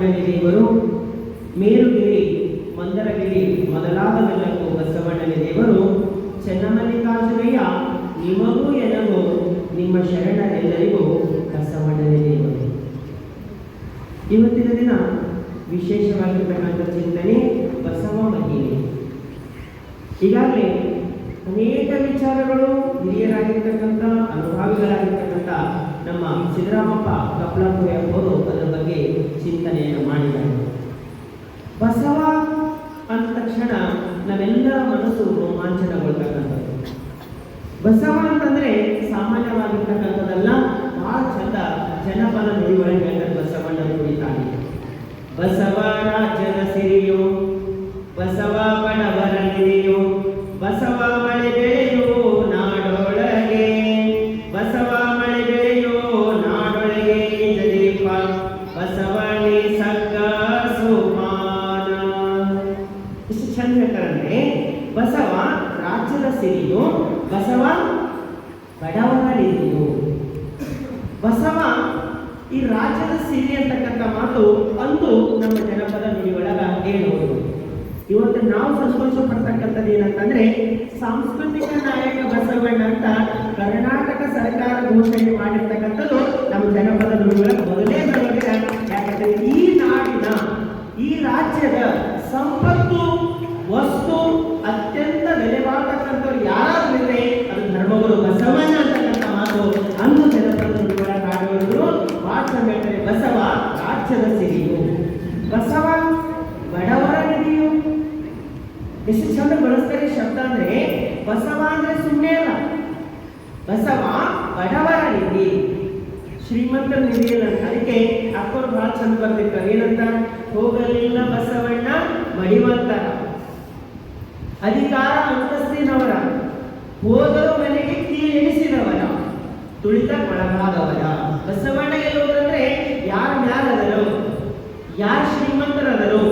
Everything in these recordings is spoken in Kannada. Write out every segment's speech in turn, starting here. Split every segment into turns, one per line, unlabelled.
ಬಸವಣ್ಣನ ದೇವರು, ಮೇರುಗಿರಿ ಮಂದರಗಿರಿ ಮೊದಲಾದವೆಲ್ಲಕ್ಕೂ ಬಸವಣ್ಣನ ದೇವರು, ಚೆನ್ನಮಲ್ಲಿಕಾರ್ಜುನಯ್ಯ ನಿಮಗೂ ಎನಗೂ ನಿಮ್ಮ ಶರಣರೆಲ್ಲರಿಗೂ ಬಸವಣ್ಣನ ದೇವರು. ಇವತ್ತಿನ ದಿನ ವಿಶೇಷವಾಗಿರ್ತಕ್ಕಂಥ ಚಿಂತನೆ ಬಸವ ಮಹಿಮೆ. ಈಗಾಗಲೇ ಅನೇಕ ವಿಚಾರಗಳು ಹಿರಿಯರಾಗಿರ್ತಕ್ಕಂಥ ಅನುಭಾವಿಗಳಾಗಿರ್ತಕ್ಕಂಥ ನಮ್ಮ ಸಿದ್ದರಾಮಪ್ಪ ಕಪ್ಲಪುರ ಅವರು ಅದರ ಬಗ್ಗೆ ಚಿಂತನೆಯನ್ನು ಮಾಡಿದ್ದಾರೆ. ಬಸವ ಅಂದ ತಕ್ಷಣ ನಾವೆಲ್ಲರ ಮನಸ್ಸು ರೋಮಾಂಚನಗೊಳ್ತಕ್ಕಂಥದ್ದು. ಬಸವ ಅಂತಂದ್ರೆ ಸಾಮಾನ್ಯವಾಗಿರ್ತಕ್ಕಂಥದ್ದಲ್ಲ, ಬಹಳ ಚಂದ ಜನಪದ ನುಡಿ ಒಳಗೆ ಹೇಳ್ತಾರೆ ಬಸವಣ್ಣ ನುಡಿತಾನೆ. ಬಸವ ರಾಜ್ಯದ ಸಿರಿಯೋ, ಬಸವ ಬಡವರ ನಿಧಿಯೋ, ಬಸವ ಮಳೆ ಬೆಳೆಯೋ ನಾಡೊಳಗೆ, ಬಸವ ಮಳೆ ಬೆಳೆಯೋ ನಾಡೊಳಗೆ ನಿಜ ದೀಪ, ಬಸವನೇ ಸಗ್ಗ ಸೋಪಾನ. ಇಷ್ಟು ಚಂದ ಹೇಳ್ತಾರಂದ್ರೆ, ಬಸವ ರಾಜ್ಯದ ಸಿರಿಯೋ, ಬಸವ ಬಡವರ ನಿಧಿಯೋ. ಬಸವ ಈ ರಾಜ್ಯದ ಸಿರಿ ಅಂತಕ್ಕಂಥ ಮಾತು ಅಂದು ನಮ್ಮ ಜನಪದ ನುಡಿ ಒಳಗ ಹೇಳುವುದು. ಇವತ್ತು ನಾವು ಸಂತೋಷ ಪಡ್ತಕ್ಕಂಥದ್ದು ಏನಂತಂದ್ರೆ, ಸಾಂಸ್ಕೃತಿಕ ನಾಯಕ ಬಸವಣ್ಣ ಅಂತ ಕರ್ನಾಟಕ ಸರ್ಕಾರ ಘೋಷಣೆ ಮಾಡಿರ್ತಕ್ಕಂಥದ್ದು ನಮ್ಮ ಜನಪದ ನುಡಿ ಒಳಗೆ ಮೊದಲೇ ಬರೋದಿಲ್ಲ. ಯಾಕಂದ್ರೆ ಈ ನಾಡಿನ, ಈ ರಾಜ್ಯದ ಸಂಪತ್ತು ವಸ್ತು ಅತ್ಯಂತ ಬೆಲೆ ಬಾಳ್ತಕ್ಕಂಥವ್ರು ಯಾರಾದ್ರೂ ಇದ್ರೆ ಅದು ಧರ್ಮಗುರು ಬಸವಣ್ಣ ಅಂತಕ್ಕಂಥ ಮಾತು ಅಂದು ಜನಪದ ನುಡಿ ಒಳಗೆ ಆಡುವುದು. ಮಾತ್ರ ಹೇಳ್ತಾರೆ ಬಸವ ರಾಜ್ಯದ ಸಿರಿಯು, ಬಸವ ಬಡವರ ನಿಧಿಯು. ಎಷ್ಟು ಚಂದ ಬಳಸ್ತಾರೆ ಶಬ್ದ ಅಂದ್ರೆ, ಬಸವ ಅಂದ್ರೆ ಸುಮ್ಮನೆ ಅಲ್ಲ, ಬಸವ ಬಡವರ ನಿಧಿ, ಶ್ರೀಮಂತರ ನಿಧಿ ಅಲ್ಲ. ಅದಕ್ಕೆ ಅಕ್ಕವರು ಬಹಳ ಚಂದ ಬರ್ತಿರ್ತಾರೆ, ಏನಂತ? ಹೋಗಲಿಲ್ಲ ಬಸವಣ್ಣ ಮಡಿವಂತರ, ಅಧಿಕಾರ ಅಂತಸ್ತಿನವರ, ಹೋದರು ಮನೆಗೆ ಕೀಳೆಣಿಸಿದವರ, ತುಳಿತ ಒಳಗಾದವರ. ಬಸವಣ್ಣ ಎಲ್ಲೋದ್ರಂದ್ರೆ ಯಾರ ಮ್ಯಾಲದರು, ಯಾರ ಶ್ರೀಮಂತರದರು,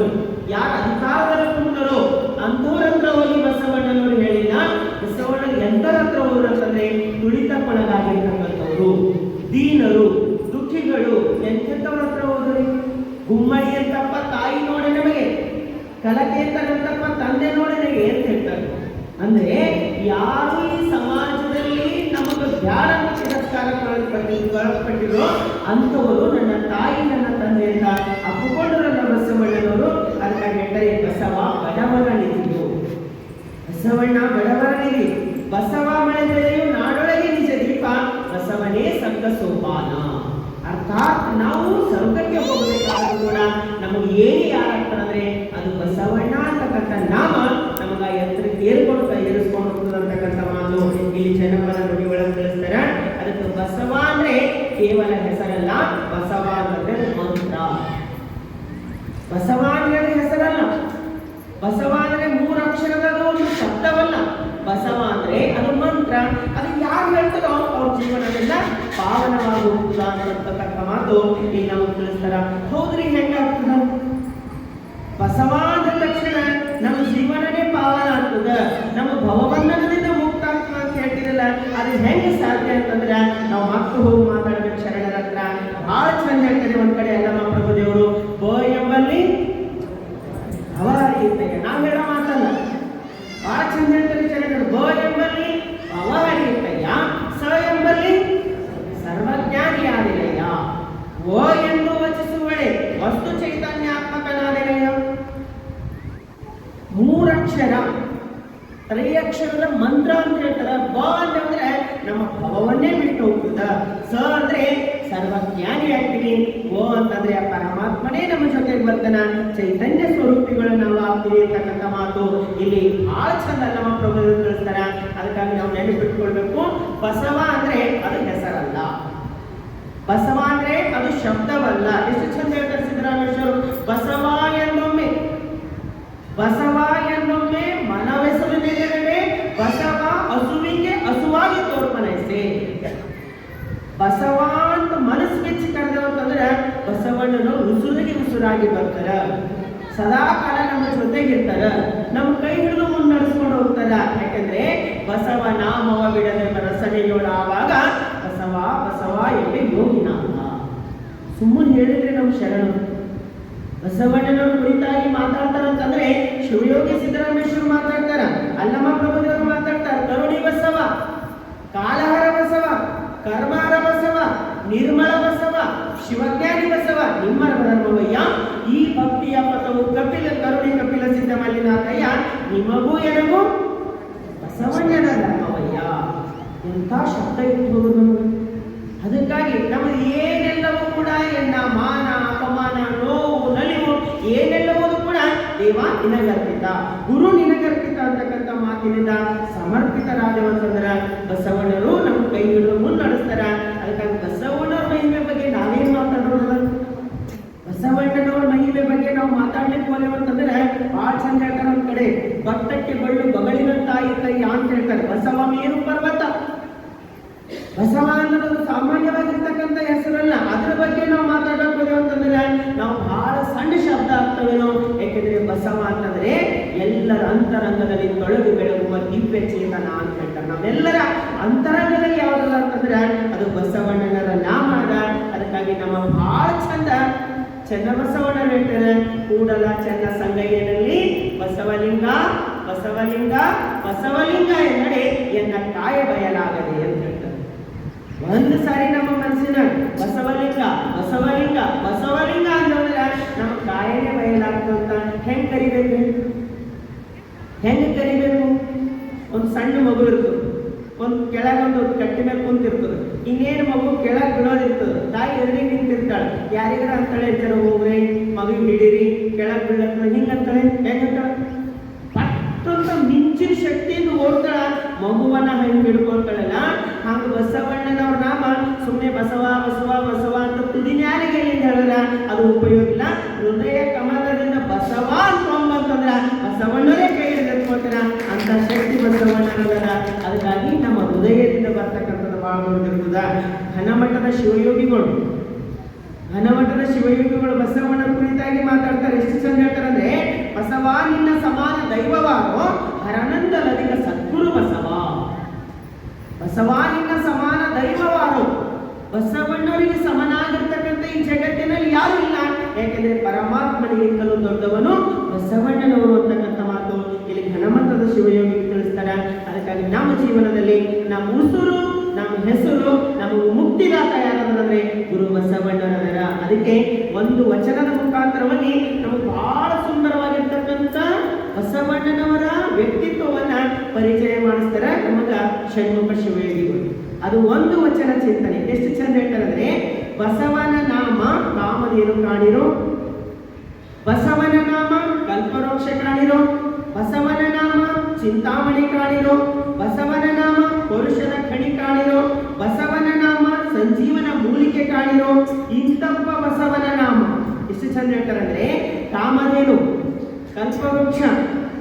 ಯಾರ ಅಧಿಕಾರದಲ್ಲಿ ಕುಂತರೋ ಅಂಥವ್ರ ಹೋಗಿ ಬಸವಣ್ಣನವರು ಹೇಳಿಲ್ಲ. ಬಸವಣ್ಣ ಎಂತರ ಹತ್ರ ಹೋದ್ರು ಅಂತಂದ್ರೆ ತುಳಿತಕ್ಕೊಳಗಾಗಿರ್ತಕ್ಕಂಥವ್ರು, ದೀನರು, ದುಃಖಿಗಳು. ಎಂತೆಂಥವ್ರ ಹತ್ರ ಹೋದ್ರಿ? ಗುಮ್ಮಡಿ ಅಂತಪ್ಪ ತಾಯಿ ನೋಡಿ ನಮಗೆ, ಕಲಕೆ ಅಂತಕ್ಕಂಥಪ್ಪ ತಂದೆ ನೋಡಿ ನಮಗೆ ಅಂತ ಹೇಳ್ತಾರೆ. ಅಂದ್ರೆ ಯಾರು ಈ ಸಮಾಜದಲ್ಲಿ ನಮಗೆ ಬ್ಯಾಡ ತಿರಸ್ಕಾರಪಟ್ಟಿರೋ ಅಂಥವರು ನನ್ನ ತಾಯಿ ನನ್ನ ತಂದೆ ಅಂತ ಅಪ್ಪುಕೊಂಡ್ರಲ್ಲ ಬಸವಣ್ಣನವರು. ಅದಕ್ಕಾಗಿ ಹೇಳ್ತಾರೆ ಬಸವ ಬಡವರ ನಿಧಿಯು, ಬಸವಣ್ಣ ಬಡವರ ನಿಧಿ, ಬಸವ ಮಳೆ ಬೆಳೆಯು ನಾಡೊಳಗೆ ನಿಜ ದೀಪ, ಬಸವನೇ ಸಗ್ಗ ಸೋಪಾನ. ಅರ್ಥಾತ್ ನಾವು ಸ್ವರ್ಗಕ್ಕೆ ಹೋಗಬೇಕಾದ್ರೂ ಕೂಡ ನಮಗೆ ಏನು ಯಾರಾಗ್ತಾರಂದ್ರೆ ಅದು ಬಸವಣ್ಣ ಅಂತಕ್ಕಂಥ ನಾಮ ನಮಗ ಎತ್ತರಕ್ಕೆ ಏರಿಸ್ಕೊಂಡು ಹೋಗ್ತದಂತಕ್ಕಂಥ ಮಾತು ಇಲ್ಲಿ ಜನಪದ ನುಡಿ ಒಳಗೆ ತಿಳಿಸ್ತಾರೆ. ಅದಕ್ಕೆ ಬಸವ ಅಂದ್ರೆ ಕೇವಲ ಹೆಸರಲ್ಲ, ಬಸವ ಅಂದ್ರೆ ಮಂತ್ರ. ಬಸವ ಅಂದ್ರೆ ಹೆಸರಲ್ಲ, ಬಸವ ಅಂದ್ರೆ 3 ಅಕ್ಷರದ ಒಂದು ಶಬ್ದವಲ್ಲ. ಬಸವ ಅಂದ್ರೆ ಅದು ಮಂತ್ರ. ಅದು ಯಾರು ಹೇಳ್ತಾರೋ ಅವ್ರ ಜೀವನದಿಂದ ಪಾವನವಾಗುವುದ ಅಂತಕ್ಕಂಥ ಮಾತು ಇಲ್ಲಿ ನಾವು ತಿಳಿಸ್ತಾರ. ಹೌದ್ರಿ, ಹೆಂಗಾಗ್ತದ? ಬಸವ ಅಂದ ತಕ್ಷಣ ನಮ್ಮ ಜೀವನನೇ ಪಾವನ ಆಗ್ತದ, ನಮ್ಮ ಭವಬಂಧನದಿಂದ ಮುಕ್ತ ಆಗ್ತದ ಅಂತ ಹೇಳ್ತಿರಲ್ಲ, ಅದು ಹೆಂಗೆ ಸಾಧ್ಯ ಅಂತಂದ್ರೆ ನಾವು ಮಕ್ಕಳು ಹೋಗಿ ಮಾತಾಡ್ಬೇಕು ಶರಣರ ಹತ್ರ. ಬಹಳ ಚಂದ ಹೇಳ್ತಾರೆ ಒಂದ್ ಕಡೆ ಅಲ್ಲಮ್ಮ ಪ್ರಭುದೇವರು, ಬ ಎಂಬಲ್ಲಿ ಅವರಿಗಿರ್ತೇವೆ, ನಾವು ಹೇಳೋ ಮಾತಲ್ಲ. ಬಹಳ ಚಂದ ಹೇಳ್ತಾರೆ ಶರಣರು, ಬ ಎಂಬಲ್ಲಿ ಅವರಿಗಿರ್ತಯ್ಯ, ಸ ಎಂಬಲ್ಲಿ ಸರ್ವಜ್ಞಾನಿಯಾದಿರಯ್ಯ, ಓ ಎಂದು ವಚಿಸುವಳೆ ವಸ್ತು ಚೈತನ್ಯಾತ್ಮಕನಾದಿರಯ್ಯ. 3 ಅಕ್ಷರ, 3 ಅಕ್ಷರದ ಮಂತ್ರ ಅಂತ ಹೇಳ್ತಾರೆ. ಬ ಅಂತಂದ್ರೆ ನಮ್ಮ ಭವವನ್ನೇ ಬಿಟ್ಟು ಹೋಗ್ತದ, ಸ ಅಂದ್ರೆ ಸರ್ವಜ್ಞಾನಿ ಆಗ್ತೀವಿ, ಓ ಅಂತಂದ್ರೆ ಪರಮಾತ್ಮನೇ ನಮ್ಮ ಜೊತೆಗೆ ಬರ್ತಾನ, ಚೈತನ್ಯ ಸ್ವರೂಪಿಗಳು ನಾವು ಆಗ್ತೀವಿ ಅಂತಕ್ಕಂಥ ಮಾತು ಇಲ್ಲಿ ಬಹಳ ಚಂದ ನಮ್ಮ ಪ್ರಭು ತಿಳಿಸ್ತಾರ. ಅದಕ್ಕಾಗಿ ನಾವು ನೆನಪಿಟ್ಕೊಳ್ಬೇಕು, ಬಸವ ಅಂದ್ರೆ ಅದು ಹೆಸರಲ್ಲ, ಬಸವ ಅಂದ್ರೆ ಅದು ಶಬ್ದವಲ್ಲ. ಎಷ್ಟು ಚಂದ ಹೇಳ್ತಾರೆ ಸಿದ್ದರಾಮೇಶ್ವರು, ಬಸವ ಎಂದೊಮ್ಮೆ, ಬಸವ ಎಂದೊಮ್ಮೆ ಮನವೆಸಲು ನಿಲ್ಲದೆ, ಬಸವ ಹಸುವಿಗೆ ಹಸುವಾಗಿ ತೋರ್ಪನೈಸೆ. ಬಸವ ಅಂತ ಮನಸ್ಸು ಬೆಚ್ಚಿ ಕರೆದವಂತಂದ್ರೆ ಬಸವಣ್ಣನು ಉಸುರಿಗೆ ಉಸುರಾಗಿ ಬರ್ತಾರ, ಸದಾ ಕಾಲ ನಮ್ಮ ಜೊತೆಗಿರ್ತಾರ, ನಮ್ಮ ಕೈ ಹಿಡಿದು ಮುನ್ನಡೆಸ್ಕೊಂಡು ಹೋಗ್ತಾರ. ಯಾಕಂದ್ರೆ ಬಸವ ನಾಮವ ಬಿಡದೆ ರಸನೆಯೋಳಾವಾಗ ಬಸವ ಬಸವ ಎಲ್ಲಿ ಯೋಗಿನಾಥ. ಸುಮ್ಮನೆ ಹೇಳಿದ್ರೆ ನಮ್ಮ ಶರಣರು ಬಸವಣ್ಣನವರು ಕುರಿತಾಗಿ ಮಾತಾಡ್ತಾರಂತಂದ್ರೆ ಶಿವಯೋಗಿ ಸಿದ್ದರಾಮೇಶ್ವರ ಮಾತಾಡ್ತಾರ, ಅಲ್ಲಮ ಪ್ರಭುದೇವರು ಮಾತಾಡ್ತಾರ, ಕರುಣಿ ಬಸವ, ಕಾಲಹರ ಬಸವ, ಕರ್ಮಾರ ಬಸವ, ನಿರ್ಮಲ ಬಸವ, ಶಿವಜ್ಞಾನಿ ಬಸವ, ನಿಮ್ಮರ ಧರ್ಮವಯ್ಯ, ಈ ಭಕ್ತಿಯ ಪಥವು ಕಪಿಲ ಕರುಣಿ ಕಪಿಲ ಸಿದ್ಧ ಮಲ್ಲಿನಾಥಯ್ಯ, ನಿಮಗೂ ಎನಗೂ ಬಸವಣ್ಣನ ಧರ್ಮವಯ್ಯ. ಎಂಥ ಶಬ್ದ ಇಟ್ಟು ಅದಕ್ಕಾಗಿ ನಮಗೆ ಏನೆಲ್ಲವೂ ಕೂಡ ಎನ್ನ ಮಾನ ಅಪಮಾನ ನೋವು ನಲಿವು ಏನೆಲ್ಲವೂ ಕೂಡ ದೇವ ನಿನಗರ್ಪಿತ, ಗುರು ನಿನಗರ್ಪಿತ ಅಂತಕ್ಕಂಥ ಮಾತಿನಿಂದ ಸಮರ್ಪಿತರಾದವಂತಂದ್ರ ಬಸವಣ್ಣರು ನಮ್ಮ ಕೈ ಹಿಡಿದು ಮುನ್ನಡೆಸ್ತಾರ. ಅದಕ್ಕಾಗಿ ಬಸವಣ್ಣರ ಮಹಿಮೆ ಬಗ್ಗೆ ನಾವೇನ್ ಮಾತಾಡೋಣ, ಬಸವಣ್ಣನವರ ಮಹಿಮೆ ಬಗ್ಗೆ ನಾವು ಮಾತಾಡ್ಲಿಕ್ಕೆ ಹೋಗ್ತಂದ್ರೆ ಬಹಳ ಚಂದ ಹೇಳ್ತಾರೆ. ನಮ್ಮ ಕಡೆ ಭತ್ತಕ್ಕೆ ಬಳ್ಳು ಬಗಳಿನ ತಾಯಿ ಕೈ ಅಂತ ಹೇಳ್ತಾರೆ. ಬಸವ ಮೇರು ಪರ್ವತ, ಬಸವ ಅನ್ನೋದು ಸಾಮಾನ್ಯವಾಗಿರ್ತಕ್ಕಂಥ ಹೆಸರಲ್ಲ. ಅದ್ರ ಬಗ್ಗೆ ನಾವು ಮಾತಾಡಕ್ ಹೋದೇವು ಅಂತಂದ್ರೆ ನಾವು ಬಹಳ ಸಣ್ಣ ಶಬ್ದ ಆಗ್ತವೇನೋ. ಯಾಕೆಂದ್ರೆ ಬಸವ ಅಂತಂದ್ರೆ ಎಲ್ಲರ ಅಂತರಂಗದಲ್ಲಿ ತೊಳೆದು ಬೆಳಗುವ ದಿವ್ಯ ಚೇತನ ಅಂತ ಹೇಳ್ತಾರೆ. ನಾವೆಲ್ಲರ ಅಂತರಂಗದಲ್ಲಿ ಯಾವ್ದಲ್ಲ ಅಂತಂದ್ರೆ ಅದು ಬಸವಣ್ಣನರ ನಾಮ ಅದ. ಅದಕ್ಕಾಗಿ ನಮ್ಮ ಬಹಳ ಚಂದ ಚನ್ನಬಸವಣ್ಣ ಹೇಳ್ತಾರೆ, ಕೂಡಲ ಚನ್ನ ಸಂಗಯ್ಯನಲ್ಲಿ ಬಸವಲಿಂಗ ಬಸವಲಿಂಗ ಬಸವಲಿಂಗ ಎಂದರೆ ಎನ್ನ ಕಾಯ ಬಯಲಾಗದೆ ಅಂತ ಹೇಳ್ತಾರೆ. ಒಂದು ಸಾರಿ ನಮ್ಮ ಮನಸ್ಸಿನ ಬಸವಲಿಂಗ ಬಸವಲಿಂಗ ಬಸವಲಿಂಗ ಅಂತಂದ್ರೆ ನಮ್ಮ ಕಾಯನೇ ಬಯಲಾಗ್ತಂತ ಹೆಂಗ್ ಕರಿಬೇಕು, ಹೆಂಗ್ ಕರಿಬೇಕು? ಒಂದು ಸಣ್ಣ ಮಗು ಇರ್ತದೆ, ಒಂದು ಕೆಳಗೊಂದು ಕಟ್ಟಿ ಮೇಲೆ ಕುಂತಿರ್ತದೆ, ಇನ್ನೇನು ಮಗು ಕೆಳಗೆ ಬಿಡೋದಿರ್ತದೆ, ತಾಯಿ ಎದುರಿಗೆ ನಿಂತಿರ್ತಾಳೆ, ಯಾರಿಗಾರ ಅಂತಾಳೆ ಹೇಳ್ತಾರೆ ಹೋಗ್ರಿ ಮಗು ಹಿಡೀರಿ ಕೆಳಗೆ ಬೀಳತ್ತ ಹಿಂಗಂತಾಳೆ. ಹೆಂಗಂತಾಳೆ? ಪಟ್ಟಂತ ಮಿಂಚಿನ ಶಕ್ತಿಯಿಂದ ಓಡ್ತಾಳ, ಮಗುವನ್ನ ಹೆಂಗ್ ಹಿಡ್ಕೊಳ್ತಾಳಲ್ಲ ಹಂಗ ಬಸವಣ್ಣನವ್ರ ನಾಮ ಸುಮ್ಮನೆ ಬಸವ ಬಸವ ಬಸವ ಅಂತ ತುದಿನ್ಯಾರಿಗೆ ಹೇಳಿದ್ರ ಅದು ಉಪಯೋಗ ಇಲ್ಲ. ಹೃದಯ ಕಮಲದಿಂದ ಬಸವ ಅಂತಂದ್ರ ಬಸವಣ್ಣರೇ ಕೈ ಹಿಡಿದುಕೊಳ್ತಾರ ಅಂತ ಶಕ್ತಿ ಬಸವಣ್ಣನವರ. ಅದಕ್ಕಾಗಿ ನಮ್ಮ ಹೃದಯದಿಂದ ಬರ್ತಕ್ಕಂಥದ್ದು ಬಹಳ ನೋಡಿರ್ತದ. ಘನಮಠದ ಶಿವಯೋಗಿಗಳು ಬಸವಣ್ಣ ಕುರಿತಾಗಿ ಮಾತಾಡ್ತಾರೆ. ಎಷ್ಟು ಚಂದ ಹೇಳ್ತಾರೆ ಅಂದ್ರೆ, ಬಸವ ನಿನ್ನ ಸಮಾನ ದೈವವಾರೋ ಹರನಂದಲಧಿಕ ಸದ್ಗುರು ಬಸವ. ಬಸವ ನಿನ್ನ ಸಮಾನ ದೈವವಾರು, ಬಸವಣ್ಣವರಿಗೆ ಸಮನಾಗಿರ್ತಕ್ಕಂಥ ಈ ಜಗತ್ತಿನಲ್ಲಿ ಯಾರು ಇಲ್ಲ. ಯಾಕೆಂದ್ರೆ ಪರಮಾತ್ಮನಿಗಿಂತಲೂ ದೊಡ್ಡವನು ಬಸವಣ್ಣನವರು ಅಂತಕ್ಕಂಥ ಮಾತು ಇಲ್ಲಿ ಘನಮಠದ ಶಿವಯೋಗಿ ತಿಳಿಸ್ತಾರೆ. ಅದಕ್ಕಾಗಿ ನಮ್ಮ ಜೀವನದಲ್ಲಿ ನಮ್ಮ ಉಸುರು, ನಮ್ಮ ಹೆಸರು, ನಮಗೆ ಮುಕ್ತಿದಾತ ಯಾರಾದ್ರೆ ಗುರು ಬಸವಣ್ಣನವರ. ಅದಕ್ಕೆ ಒಂದು ವಚನದ ಮುಖಾಂತರವಾಗಿ ನಮಗೆ ಬಹಳ ಸುಂದರವಾಗಿರ್ತಕ್ಕಂಥ ಬಸವಣ್ಣನವರ ವ್ಯಕ್ತಿತ್ವವನ್ನ ಪರಿಚಯ ಮಾಡಿಸ್ತಾರೆ ನಮಗ ಷಣ್ಮುಖ ಶಿವಯೋಗಿಗಳು. ಅದು ಒಂದು ವಚನ ಚಿಂತನೆ ಎಷ್ಟು ಚಂದ ಹೇಳ್ತಾರಂದ್ರೆ, ಬಸವನ ನಾಮ ಕಾಮಧೇನು ಕಾಣಿರೋ, ಬಸವನ ನಾಮ ಕಲ್ಪವೃಕ್ಷ ಕಾಣಿರೋ, ಬಸವನ ನಾಮ ಚಿಂತಾಮಣಿ ಕಾಣಿರೋ, ಬಸವನ ನಾಮ ಪುರುಷದ ಖಣಿ ಕಾಣಿರೋ, ಬಸವನ ನಾಮ ಸಂಜೀವನ ಮೂಲಿಕೆ ಕಾಣಿರೋ. ಇಂತಪ್ಪ ಬಸವನ ನಾಮ ಎಷ್ಟು ಚಂದ ಹೇಳ್ತಾರಂದ್ರೆ, ಕಾಮಧೇನು, ಕಲ್ಪವೃಕ್ಷ,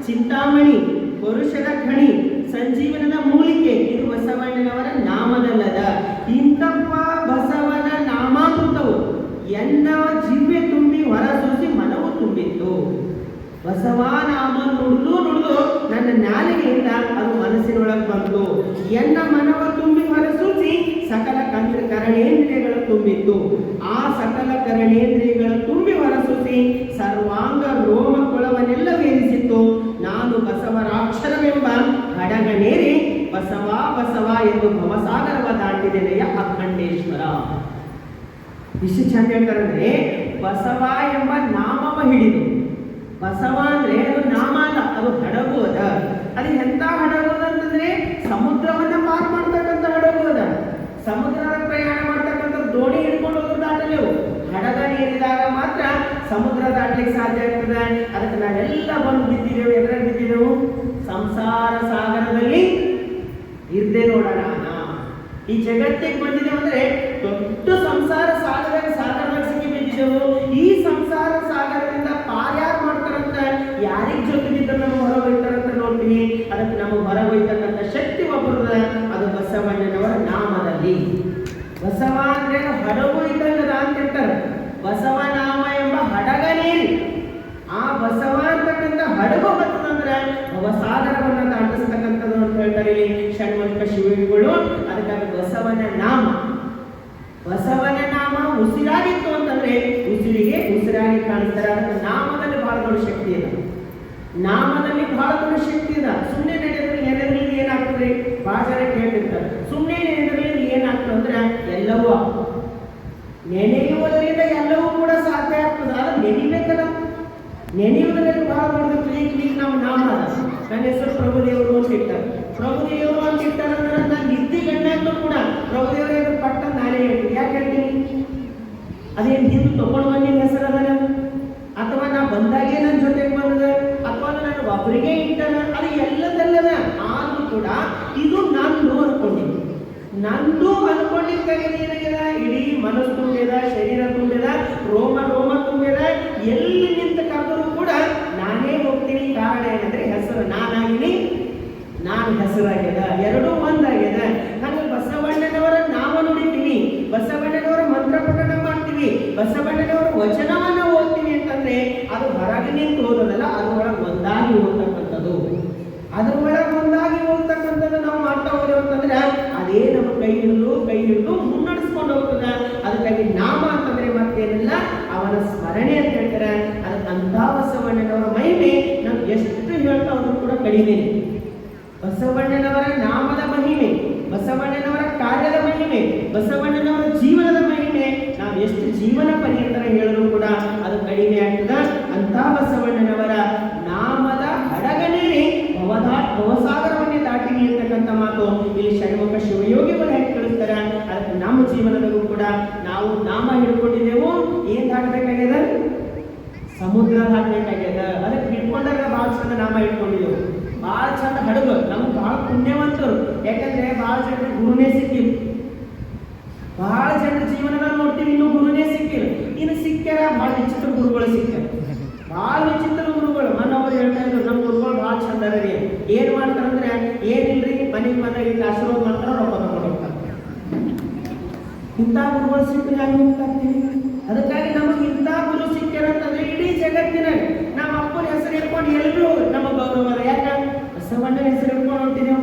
ಚಿಂತಾಮಣಿ, ಪುರುಷದ ಖಣಿ, ಸಂಜೀವನದ ಮೂಲಿಕೆ ಇದು ಬಸವಣ್ಣನವರ ನಾಮದಲ್ಲದ. ಇಂತಪ್ಪ ಬಸವನ ನಾಮಾಮೃತವು ಎನ್ನವ ಜೀವೆ ತುಂಬಿ ಹೊರಸೂಸಿ ಮನವು ತುಂಬಿತ್ತು. ಬಸವ ನಾಮ ನುಡಿದು ನನ್ನ ನಾಲಿಗೆಯಿಂದ ಅದು ಮನಸ್ಸಿನೊಳಗೆ ಬಂತು. ಎನ್ನ ಮನವ ತುಂಬಿ ಹೊರಸೂಸಿ ಸಕಲ ಕರಣೇಂದ್ರಿಯಗಳು ತುಂಬಿತ್ತು. ಆ ಸಕಲ ಕರಣೇಂದ್ರಿಯಗಳು ತುಂಬಿ ಹೊರಸೂಸಿ ಸರ್ವಾಂಗ ರೋಮ ಕುಳವನ್ನೆಲ್ಲ ವೇರಿಸಿತ್ತು. ನಾನು ಬಸವರಾಕ್ಷರವೆಂಬ ಹಡಗನೇರಿ ಬಸವ ಬಸವ ಎಂದು ಭವಸಾಗರವ ದಾಟಿದೆನೆಯ ಅಖಂಡೇಶ್ವರ. ಇಷ್ಟು ಚಂದ ಹೇಳ್ತಾರಂದ್ರೆ, ಬಸವ ಎಂಬ ನಾಮವ ಹಿಡಿದು, ಬಸವ ಅಂದ್ರೆ ಅದು ನಾಮ ಅಲ್ಲ, ಅದು ಹಡಗು ಅದ. ಅದು ಎಂತ ಹಡಗು ಅಂತಂದ್ರೆ ಸಮುದ್ರವನ್ನ ಪಾರ್ ಮಾಡ್ತಕ್ಕಂಥ ಹಡಗು ಅದ. ಸಮುದ್ರದ ಪ್ರಯಾಣ ಮಾಡ್ತಕ್ಕಂಥ ದೋಣಿ ಹಿಡ್ಕೊಂಡು ಹೋದ್ರು ದಾಟಲೇವು, ಹಡಗ ನೀರಿದಾಗ ಮಾತ್ರ ಸಮುದ್ರ ದಾಟಲಿಕ್ಕೆ ಸಾಧ್ಯ ಆಗ್ತದೆ. ಅದಕ್ಕೆ ನಾವೆಲ್ಲ ಬಂದು ಬಿದ್ದಿದ್ದೇವೆ. ಎದ್ರಾಗ ಬಿದ್ದಿದ್ದೆವು? ಸಂಸಾರ ಸಾಗರದಲ್ಲಿ ಇರ್ದೆ ನೋಡೋಣ. ಈ ಜಗತ್ತಿಗೆ ಬಂದಿದ್ದೇವೆ ಅಂದ್ರೆ ದೊಡ್ಡ ಸಂಸಾರ ಸಾಗರದಾಗ ಸಿಕ್ಕಿ ಬಿದ್ದಿದ್ದೆವು. ಈ ಸಂಸಾರ ಸಾಗರದಿಂದ ಪಾರ್ಯಾರು ಮಾಡ್ತಾರಂತ, ಯಾರಿಗ ಜೊತೆ ಬಿದ್ದರೆ ನಮಗೆ ಹೊರ ಹೋಯ್ತಾರಂತ ನೋಡ್ತೀವಿ. ಅದಕ್ಕೆ ನಮಗೆ ಹೊರ ಹೋಯ್ತಕ್ಕಂಥ ಶಕ್ತಿ ಒಬ್ಬರದ, ಅದು ಬಸವಣ್ಣನವರ ನಾಮದಲ್ಲಿ. ಬಸವ ಅಂದ್ರೆ ಹಡಗು ಇದ್ದಂಗದ ಅಂತ ಹೇಳ್ತಾರೆ. ಬಸವ ನಾಮ ಎಂಬ ಹಡಗನೇರಿ ಆ ಬಸವ ಅಂತಕ್ಕಂಥ ಹಡಗು ಬರ್ತದಂದ್ರೆ ಭವಸಾಗರವನ್ನ ದಾಟಿಸ್ತಕ್ಕಂಥದ್ದು ಅಂತ ಹೇಳ್ತಾರೆ ಇಲ್ಲಿ ಷಣ್ಮುಖ ಶಿವಯೋಗಿಗಳು. ಅದಕ್ಕಾಗಿ ಬಸವನ ನಾಮ ಉಸಿರಾಗಿತ್ತು ಅಂತಂದ್ರೆ ಉಸಿರು ಉಸಿರಿಗೆ ಉಸಿರಾಗಿ ಕಾಣಿಸ್ತಾರೆ. ಅದಕ್ಕೆ ನಾಮದಲ್ಲಿ ಬಹಳ ದೊಡ್ಡ ಶಕ್ತಿ ಇದೆ. ನಾಮದಲ್ಲಿ ಬಹಳ ದೊಡ್ಡ ಶಕ್ತಿ ಇದೆ. ಸುಮ್ಮನೆ ನಡೆಯೋದ್ರಲ್ಲಿ ಏನಾಗ್ತದೆ? ಬಹಳ ಜನ ಕೇಳ್ತಿರ್ತಾರೆ, ಸುಮ್ಮನೆ ನಡೆಯೋದ್ರಲ್ಲಿ ಏನಾಗ್ತದೆ ಅಂದ್ರೆ ಎಲ್ಲವೂ ಆಗ್ತದೆ. ನೆನೆಯುವುದರಿಂದ ಎಲ್ಲವೂ ಕೂಡ ಸಾಧ್ಯ ಆಗ್ತದೆ. ಅದು ನೆನಿಬೇಕಲ್ಲ. ನೆನೆಯುವುದರಲ್ಲಿ ಬಹಳ ದೊಡ್ಡದು. ಈಗ ನಮ್ಮ ನಾಮ ಅದ. ನನ್ನ ಹೆಸರು ಪ್ರಭುದೇವರು ಅಂತ ಇರ್ತಾರೆ. ಪ್ರಭುದೇವರು ಅಂತ ಇರ್ತಾರೆ ಅಂದ್ರೆ ನಾನು ನಿದ್ದೆ ಗಂಡಾಗ್ಲೂ ಕೂಡ ಪ್ರಭುದೇವರ ಪಟ್ಟ ನಾನೇ ಹೇಳ್ತೀನಿ. ಯಾಕೆ ಹೇಳ್ತೀನಿ? ಅದೇನು ಹಿಂದೆ ತಗೊಂಡು ಬಂದಿನ ಹೆಸರು ಅದನ, ಅಥವಾ ನಾ ಬಂದಾಗೆ ನನ್ನ ಜೊತೆಗೆ ಬಂದದ, ಅಥವಾ ನಾನು ಒಬ್ಬರಿಗೆ ಇಟ್ಟನ, ಅದು ಎಲ್ಲದಲ್ಲದ. ಆದ್ರೂ ಕೂಡ ಇದು ನಂದು ಅನ್ಕೊಂಡಿದ್ದೆ. ನಂದು ಅನ್ಕೊಂಡಿದ್ದಾಗ ಏನಾಗ್ಯದ? ಇಡೀ ಮನಸ್ಸು ತುಂಬಿದ, ಶರೀರ ತುಂಬಿದ, ರೋಮ ತುಂಬಿದ. ಎಲ್ಲಿ ನಿಂತ ಕರೆದರೂ ಕೂಡ ನಾನೇ ಹೋಗ್ತೀನಿ. ಕಾರಣ ಏನಂದ್ರೆ ಹೆಸರು ನಾನಾಗಿನಿ, ನಾನು ಹೆಸರಾಗ್ಯದ, ಎರಡೂ ಒಂದಾಗ್ಯದ. ಹಂಗೆ ಬಸವಣ್ಣನವರ ನಾಮ ನುಡಿತೀವಿ, ಬಸವಣ್ಣನವರ ಮಂತ್ರ ಪಠಣ ಮಾಡ್ತೀವಿ, ಬಸವಣ್ಣನವರ ವಚನವನ್ನ ಓದ್ತೀವಿ ಅಂತಂದ್ರೆ ಅದು ಹೊರಗೆ ನಿಂತು ಓದೋದಲ್ಲ, ಅದ್ರೊಳಗೆ ಒಂದಾಗಿ ಓದ್ತಕ್ಕಂಥದ್ದು. ಅದ್ರೊಳಗೆ ಒಂದಾಗಿ ಹೋಗ್ತಕ್ಕಂಥದ್ದು ನಾವು ಮಾಡ್ತಾ ಹೋದೆವು ಅಂತಂದ್ರೆ ಅದೇ ನಮ್ಮ ಕೈ ಹಿಡಿದು ಮುನ್ನಡೆಸ್ಕೊಂಡು ಹೋಗ್ತದ. ಅದಕ್ಕಾಗಿ ನಾಮ ಅಂತಂದ್ರೆ ಮತ್ತೇನಿಲ್ಲ, ಅವನ ಸ್ಮರಣೆ ಅಂತ ಹೇಳ್ತಾರೆ. ಅದಕ್ಕಂಥ ಬಸವಣ್ಣನವರ ಮಹಿಮೆ ನಾವು ಎಷ್ಟು ಹೇಳ್ತಾ ಹೋದ್ರೂ ಕೂಡ ಕಡಿಮೆ. ಬಸವಣ್ಣನವರ ನಾಮದ ಮಹಿಮೆ, ಬಸವಣ್ಣನವರ ಕಾರ್ಯದ ಮಹಿಮೆ, ಬಸವಣ್ಣನವರ ಜೀವನದ ಮಹಿಮೆ ನಾವು ಎಷ್ಟು ಜೀವನ ಪರ್ಯಂತರ ಹೇಳಿದ್ರು ಕೂಡ ಅದು ಕಡಿಮೆ ಆಗ್ತದ. ಅಂತ ಬಸವಣ್ಣನವರ ನಾಮದ ಹಡಗನೇನೆ ಭವಸಾಗರವನ್ನೇ ದಾಟಿ ನಿಲ್ತಕ್ಕಂಥ ಮಾತು ಇಲ್ಲಿ ಷಣ್ಮುಖ ಶಿವಯೋಗಿಗಳು ಹೇಗೆ ಕಳಿಸ್ತಾರೆ. ಅದಕ್ಕೆ ನಮ್ಮ ಜೀವನದಲ್ಲೂ ಕೂಡ ನಾವು ನಾಮ ಹಿಡ್ಕೊಂಡಿದ್ದೆವು. ಏನ್ ದಾಟಬೇಕಾಗ್ಯದ? ಸಮುದ್ರ ದಾಟಬೇಕಾಗ್ಯದ. ಅದಕ್ಕೆ ಹಿಡ್ಕೊಂಡಾಗ ಬಹಳ ಚಂದ ನಾಮ ಹಿಡ್ಕೊಂಡಿದ್ದೆವು. ಬಹಳ ಚಂದ ಹಡಗು. ನಮ್ಗೆ ಬಹಳ ಪುಣ್ಯವಂತರು. ಯಾಕಂದ್ರೆ ಬಹಳ ಜನರಿಗೆ ಗುರುನೇ ಸಿಕ್ಕಿಲ್ಲ. ಬಹಳ ಜನರ ಜೀವನದಲ್ಲಿ ನೋಡ್ತೀವಿ, ಇನ್ನೂ ಗುರುನೇ ಸಿಕ್ಕಿಲ್ಲ. ಇನ್ನು ಸಿಕ್ಕ್ಯಾರ ಬಹಳ ವಿಚಿತ್ರ ಗುರುಗಳು ಸಿಕ್ಕ್ಯಾರ, ಬಹಳ ವಿಚಿತ್ರ ಗುರುಗಳು. ಮನವರು ಹೇಳ್ತಾ ಇದ್ರು, ನಮ್ಮ ಗುರುಗಳು ಬಹಳ ಚಂದ ರೀ. ಏನ್ ಮಾಡ್ತಾರಂದ್ರೆ ಏನಿಲ್ರಿ, ಮನೆಗೆ ಬಂದಾಗ ಇಲ್ಲಿ ಆಶೀರ್ವಾದ ಮಾಡ್ತಾರ, ರೊಕ್ಕ ತಗೊಂಡು ಹೋಗ್ತಾರೆ. ಇಂಥ ಗುರುಗಳು ಸಿಕ್ಕರೆ ಹೆಂಗೆ ಹೋಗ್ತಾಗ್ತೀವಿ? ಅದಕ್ಕಾಗಿ ನಮಗೆ ಇಂಥ ಗುರು ಸಿಕ್ಕ್ಯಾರಂತಂದ್ರೆ ಇಡೀ ಜಗತ್ತಿನಾಗ ನಮ್ಮ ಅಪ್ಪನ ಹೆಸರು ಇಟ್ಕೊಂಡು ಎಲ್ಲರೂ ನಮ್ಮ ಗೌರವ. ಯಾಕ? ಬಸವಣ್ಣನ ಹೆಸರು ಇಟ್ಕೊಂಡು ಹೊಂಟಿದ್ದೇವೆ,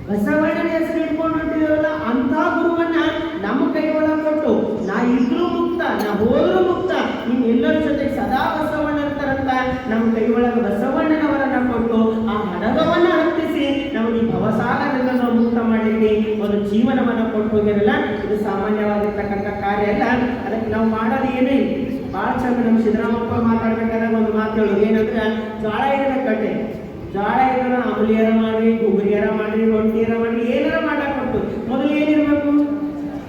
ಬಸವಣ್ಣನ ಹೆಸರು ಇಟ್ಕೊಂಡು ಹೊಂಟಿದ್ದೇವಲ್ಲ. ಅಂತ ಗುರುವನ್ನ ನಮ್ಮ ಕೈ ಒಳಗೆ ಕೊಟ್ಟು ನಾ ಇದ್ರೂ ಮುಕ್ತ, ನಾ ಹೋದ್ರೂ ಮುಕ್ತ, ನಿಮ್ಮೆಲ್ಲರ ಜೊತೆಗೆ ಸದಾ ಬಸವಣ್ಣ ಇರ್ತಾರಂತ ನಮ್ಮ ಕೈ ಒಳಗೆ ಬಸವಣ್ಣನವರನ್ನ ಕೊಟ್ಟು ಆ ಹಡಗವನ್ನ ಹತ್ತಿಸಿ ನಮಗೆ ಭವಸಾಗರದಿಂದ ನಾವು ಮುಕ್ತ ಮಾಡಲಿಕ್ಕೆ ಒಂದು ಜೀವನವನ್ನ ಕೊಟ್ಟು ಹೋಗಿರಲ್ಲ. ಇದು ಸಾಮಾನ್ಯವಾಗಿರ್ತಕ್ಕಂಥ ಕಾರ್ಯ ಅಲ್ಲ. ಅದಕ್ಕೆ ನಾವು ಮಾಡೋದು ಏನೂ ಇಲ್ಲ. ಭಾಳ ಚಂದ ನಮ್ಮ ಸಿದ್ದರಾಮಪ್ಪ ಮಾತಾಡ್ಬೇಕಾದಾಗ ಒಂದು ಮಾತು ಹೇಳೋದು ಏನಂದ್ರೆ, ಜ್ವಾಳ ಇದ್ರೆ ಕಟ್ಟೆ, ಜ್ವಾಳ ಇದ್ರೆ ಅಮಲಿಯರ ಮಾಡ್ರಿ, ಗುಬರಿಯರ ಮಾಡ್ರಿ, ರೊಟ್ಟಿಯರ ಮಾಡ್ರಿ, ಏನಾರ ಮಾಡಕ್ ಕೊಟ್ಟು ಮೊದಲು ಏನಿರ್ಬೇಕು?